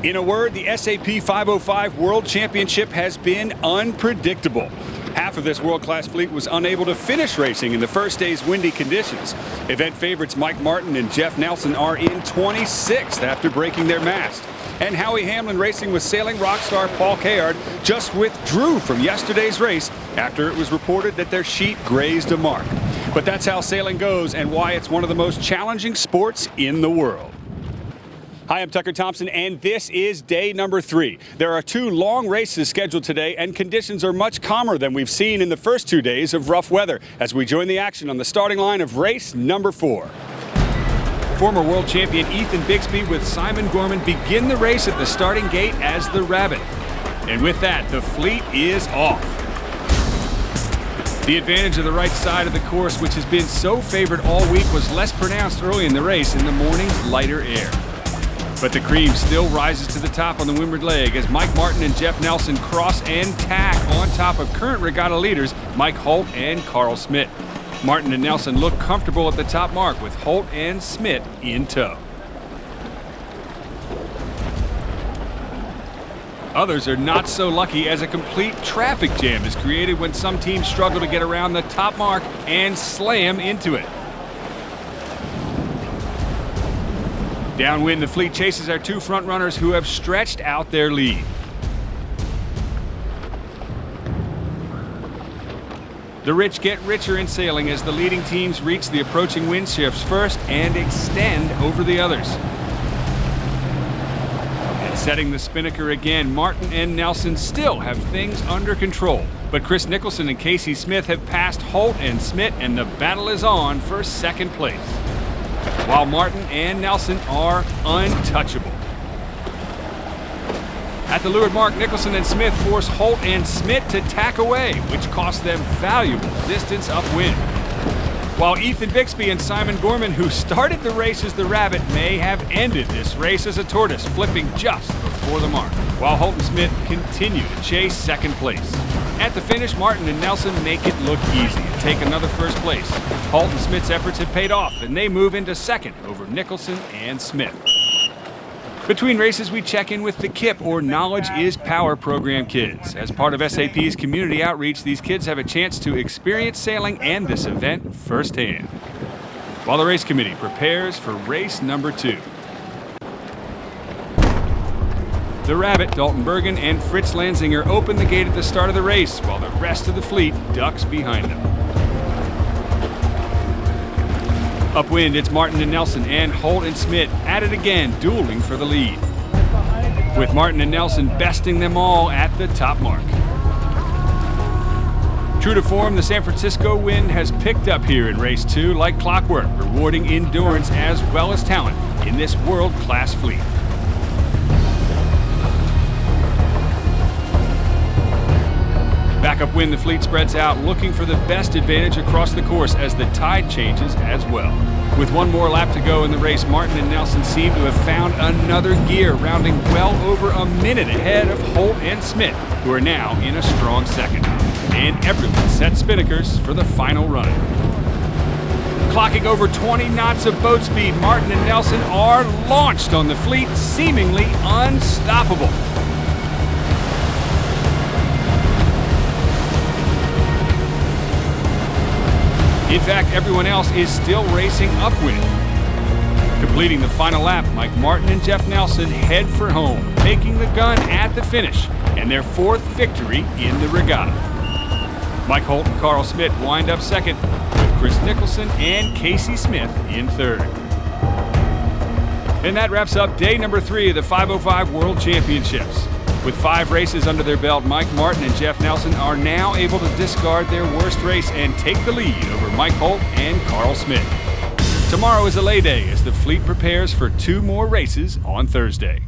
In a word, the SAP 505 World Championship has been unpredictable. Half of this world-class fleet was unable to finish racing in the first day's windy conditions. Event favorites Mike Martin and Jeff Nelson are in 26th after breaking their mast. And Howie Hamlin Racing with sailing rock star Paul Kayard just withdrew from yesterday's race after it was reported that their sheet grazed a mark. But that's how sailing goes and why it's one of the most challenging sports in the world. Hi, I'm Tucker Thompson, and this is day number 3. There are 2 long races scheduled today, and conditions are much calmer than we've seen in the first 2 days of rough weather as we join the action on the starting line of race number 4. Former world champion Ethan Bixby with Simon Gorman begin the race at the starting gate as the Rabbit. And with that, the fleet is off. The advantage of the right side of the course, which has been so favored all week, was less pronounced early in the race in the morning's lighter air. But the cream still rises to the top on the windward leg as Mike Martin and Jeff Nelson cross and tack on top of current regatta leaders Mike Holt and Carl Smith. Martin and Nelson look comfortable at the top mark with Holt and Smith in tow. Others are not so lucky as a complete traffic jam is created when some teams struggle to get around the top mark and slam into it. Downwind, the fleet chases our 2 front runners who have stretched out their lead. The rich get richer in sailing as the leading teams reach the approaching wind shifts first and extend over the others. And setting the spinnaker again, Martin and Nelson still have things under control. But Chris Nicholson and Casey Smith have passed Holt and Smith, and the battle is on for second place, while Martin and Nelson are untouchable. At the leeward mark, Nicholson and Smith force Holt and Smith to tack away, which costs them valuable distance upwind. While Ethan Bixby and Simon Gorman, who started the race as the Rabbit, may have ended this race as a tortoise, flipping just before the mark, while Holt and Smith continue to chase second place. At the finish, Martin and Nelson make it look easy and take another first place. Holt and Smith's efforts have paid off, and they move into second over Nicholson and Smith. Between races, we check in with the KIP, or Knowledge is Power program kids. As part of SAP's community outreach, these kids have a chance to experience sailing and this event firsthand, while the race committee prepares for race number 2. The Rabbit, Dalton Bergen and Fritz Lanzinger open the gate at the start of the race, while the rest of the fleet ducks behind them. Upwind, it's Martin and Nelson and Holt and Smith at it again, dueling for the lead, with Martin and Nelson besting them all at the top mark. True to form, the San Francisco wind has picked up here in race 2 like clockwork, rewarding endurance as well as talent in this world-class fleet. Back upwind, the fleet spreads out, looking for the best advantage across the course as the tide changes as well. With 1 more lap to go in the race, Martin and Nelson seem to have found another gear, rounding well over a minute ahead of Holt and Smith, who are now in a strong second. And everyone sets spinnakers for the final run. Clocking over 20 knots of boat speed, Martin and Nelson are launched on the fleet, seemingly unstoppable. In fact, everyone else is still racing upwind. Completing the final lap, Mike Martin and Jeff Nelson head for home, taking the gun at the finish and their 4th victory in the regatta. Mike Holt and Carl Smith wind up second, with Chris Nicholson and Casey Smith in third. And that wraps up day number 3 of the 505 World Championships. With 5 races under their belt, Mike Martin and Jeff Nelson are now able to discard their worst race and take the lead over Mike Holt and Carl Smith. Tomorrow is a lay day as the fleet prepares for 2 more races on Thursday.